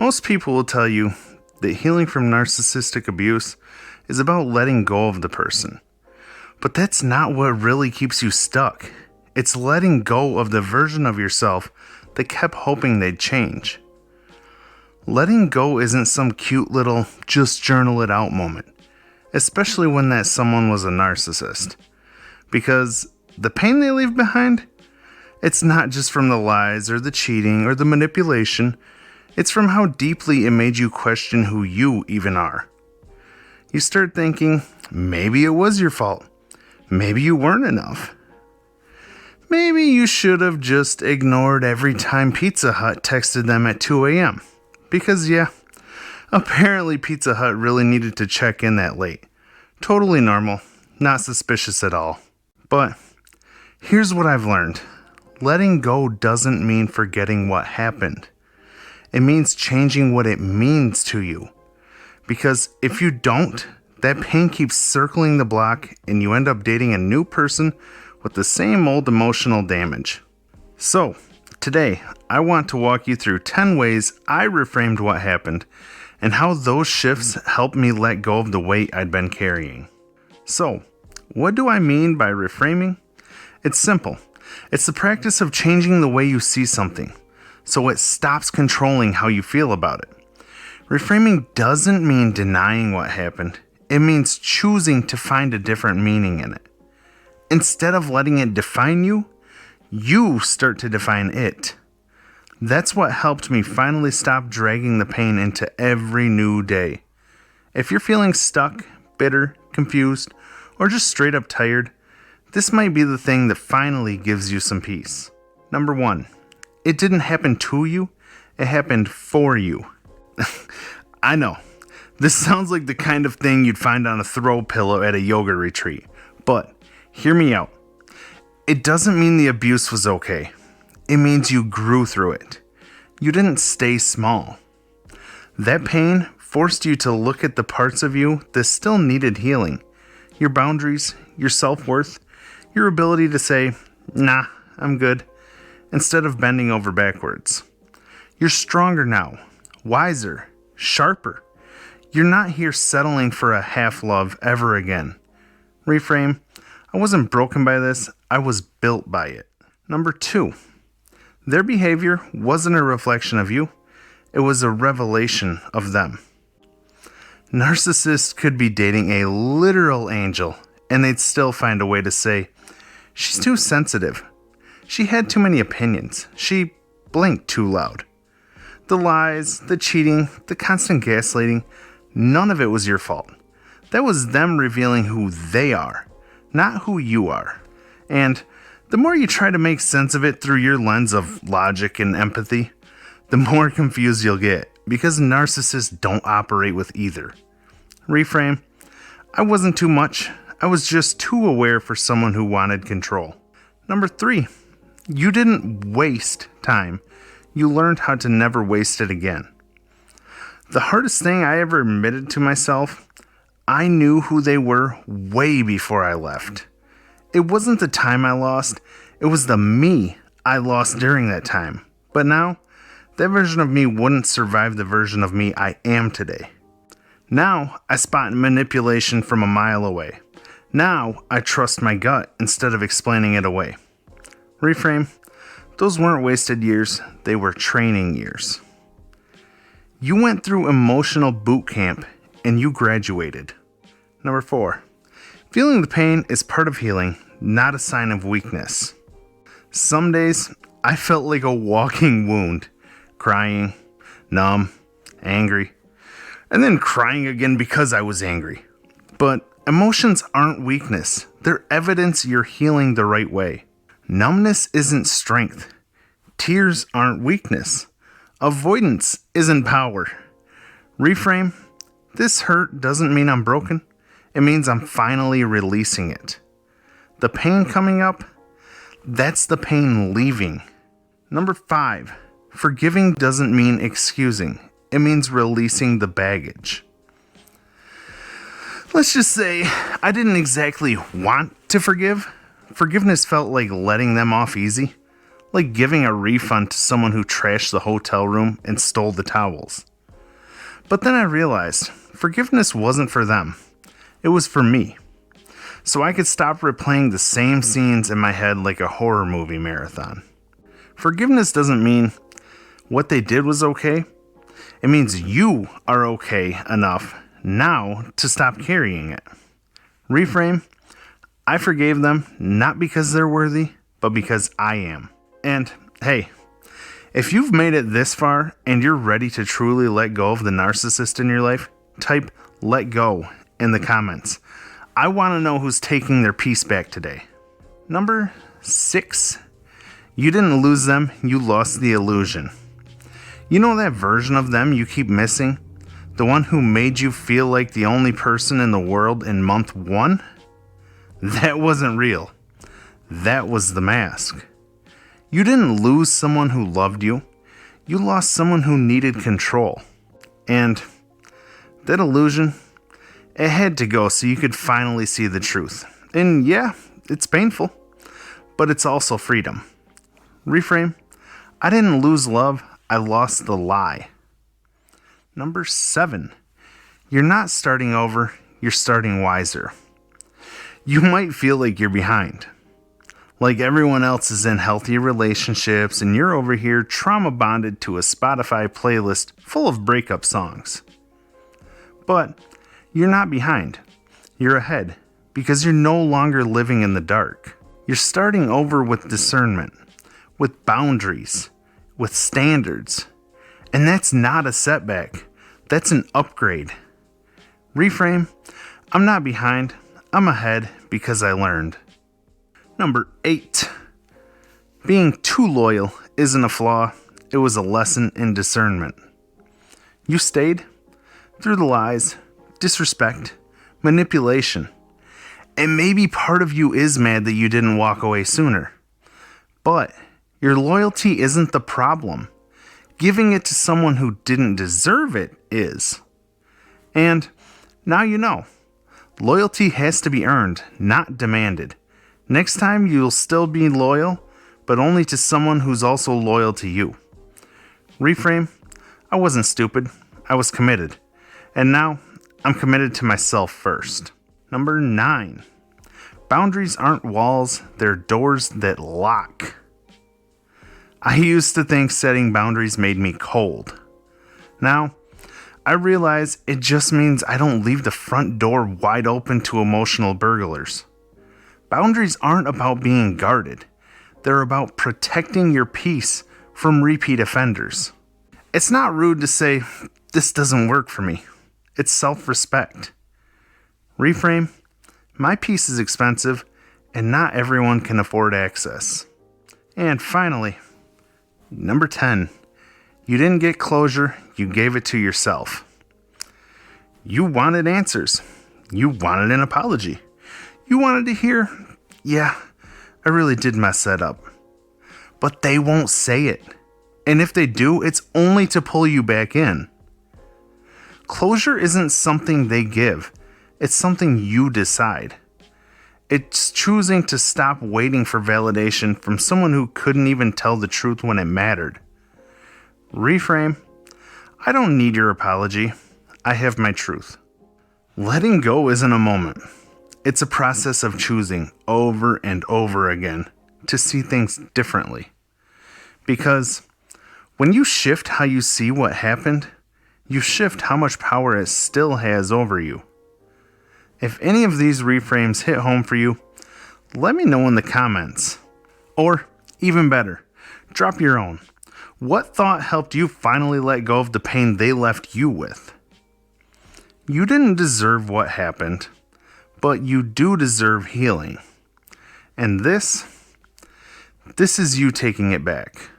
Most people will tell you that healing from narcissistic abuse is about letting go of the person. But that's not what really keeps you stuck. It's letting go of the version of yourself that kept hoping they'd change. Letting go isn't some cute little just journal it out moment, especially when that someone was a narcissist. Because the pain they leave behind, it's not just from the lies or the cheating or the manipulation, it's from how deeply it made you question who you even are. You start thinking, maybe it was your fault. Maybe you weren't enough. Maybe you should have just ignored every time Pizza Hut texted them at 2 a.m. Because apparently Pizza Hut really needed to check in that late. Totally normal, not suspicious at all. But here's what I've learned. Letting go doesn't mean forgetting what happened. It means changing what it means to you. Because if you don't, that pain keeps circling the block and you end up dating a new person with the same old emotional damage. So, today, I want to walk you through 10 ways I reframed what happened and how those shifts helped me let go of the weight I'd been carrying. So, what do I mean by reframing? It's simple. It's the practice of changing the way you see something, so it stops controlling how you feel about it. Reframing doesn't mean denying what happened. It means choosing to find a different meaning in it. Instead of letting it define you, you start to define it. That's what helped me finally stop dragging the pain into every new day. If you're feeling stuck, bitter, confused, or just straight up tired, this might be the thing that finally gives you some peace. Number 1, it didn't happen to you, it happened for you. I know, this sounds like the kind of thing you'd find on a throw pillow at a yoga retreat, but hear me out. It doesn't mean the abuse was okay. It means you grew through it. You didn't stay small. That pain forced you to look at the parts of you that still needed healing. Your boundaries, your self-worth, your ability to say, nah, I'm good, instead of bending over backwards. You're stronger now, wiser, sharper. You're not here settling for a half-love ever again. Reframe, I wasn't broken by this, I was built by it. Number 2, their behavior wasn't a reflection of you, it was a revelation of them. Narcissists could be dating a literal angel, and they'd still find a way to say, she's too sensitive. She had too many opinions. She blinked too loud. The lies, the cheating, the constant gaslighting, none of it was your fault. That was them revealing who they are, not who you are. And the more you try to make sense of it through your lens of logic and empathy, the more confused you'll get, because narcissists don't operate with either. Reframe, I wasn't too much. I was just too aware for someone who wanted control. Number 3, you didn't waste time. You learned how to never waste it again. The hardest thing I ever admitted to myself, I knew who they were way before I left. It wasn't the time I lost, it was the me I lost during that time. But now, that version of me wouldn't survive the version of me I am today. Now, I spot manipulation from a mile away. Now, I trust my gut instead of explaining it away. Reframe, those weren't wasted years, they were training years. You went through emotional boot camp and you graduated. Number 4, feeling the pain is part of healing, not a sign of weakness. Some days, I felt like a walking wound, crying, numb, angry, and then crying again because I was angry. But emotions aren't weakness, they're evidence you're healing the right way. Numbness isn't strength. Tears aren't weakness. Avoidance isn't power. Reframe, this hurt doesn't mean I'm broken. It means I'm finally releasing it. The pain coming up, that's the pain leaving. Number 5, forgiving doesn't mean excusing. It means releasing the baggage. Let's just say I didn't exactly want to forgive. Forgiveness felt like letting them off easy, like giving a refund to someone who trashed the hotel room and stole the towels. But then I realized forgiveness wasn't for them. It was for me. So I could stop replaying the same scenes in my head like a horror movie marathon. Forgiveness doesn't mean what they did was okay. It means you are okay enough now to stop carrying it. Reframe, I forgave them not because they're worthy, but because I am. And hey, if you've made it this far and you're ready to truly let go of the narcissist in your life, type "let go" in the comments. I want to know who's taking their peace back today. Number 6. You didn't lose them, you lost the illusion. You know that version of them you keep missing? The one who made you feel like the only person in the world in month 1? That wasn't real. That was the mask. You didn't lose someone who loved you. You lost someone who needed control. And that illusion, it had to go so you could finally see the truth. And yeah, it's painful, but it's also freedom. Reframe, I didn't lose love, I lost the lie. Number 7, you're not starting over, you're starting wiser. You might feel like you're behind. Like everyone else is in healthy relationships and you're over here trauma bonded to a Spotify playlist full of breakup songs. But you're not behind. You're ahead because you're no longer living in the dark. You're starting over with discernment, with boundaries, with standards. And that's not a setback. That's an upgrade. Reframe, I'm not behind. I'm ahead because I learned. Number 8. Being too loyal isn't a flaw. It was a lesson in discernment. You stayed through the lies, disrespect, manipulation. And maybe part of you is mad that you didn't walk away sooner. But your loyalty isn't the problem. Giving it to someone who didn't deserve it is. And now you know. Loyalty has to be earned, not demanded. Next time you'll still be loyal, but only to someone who's also loyal to you. Reframe, I wasn't stupid. I was committed. And now I'm committed to myself first. Number 9. Boundaries aren't walls, they're doors that lock. I used to think setting boundaries made me cold. Now, I realize it just means I don't leave the front door wide open to emotional burglars. Boundaries aren't about being guarded. They're about protecting your peace from repeat offenders. It's not rude to say, this doesn't work for me. It's self-respect. Reframe, my peace is expensive, and not everyone can afford access. And finally, number 10, you didn't get closure, you gave it to yourself. You wanted answers. You wanted an apology. You wanted to hear, yeah, I really did mess that up. But they won't say it. And if they do, it's only to pull you back in. Closure isn't something they give. It's something you decide. It's choosing to stop waiting for validation from someone who couldn't even tell the truth when it mattered. Reframe, I don't need your apology. I have my truth. Letting go isn't a moment. It's a process of choosing over and over again to see things differently. Because when you shift how you see what happened, you shift how much power it still has over you. If any of these reframes hit home for you, let me know in the comments. Or, even better, drop your own. What thought helped you finally let go of the pain they left you with? You didn't deserve what happened, but you do deserve healing. And this is you taking it back.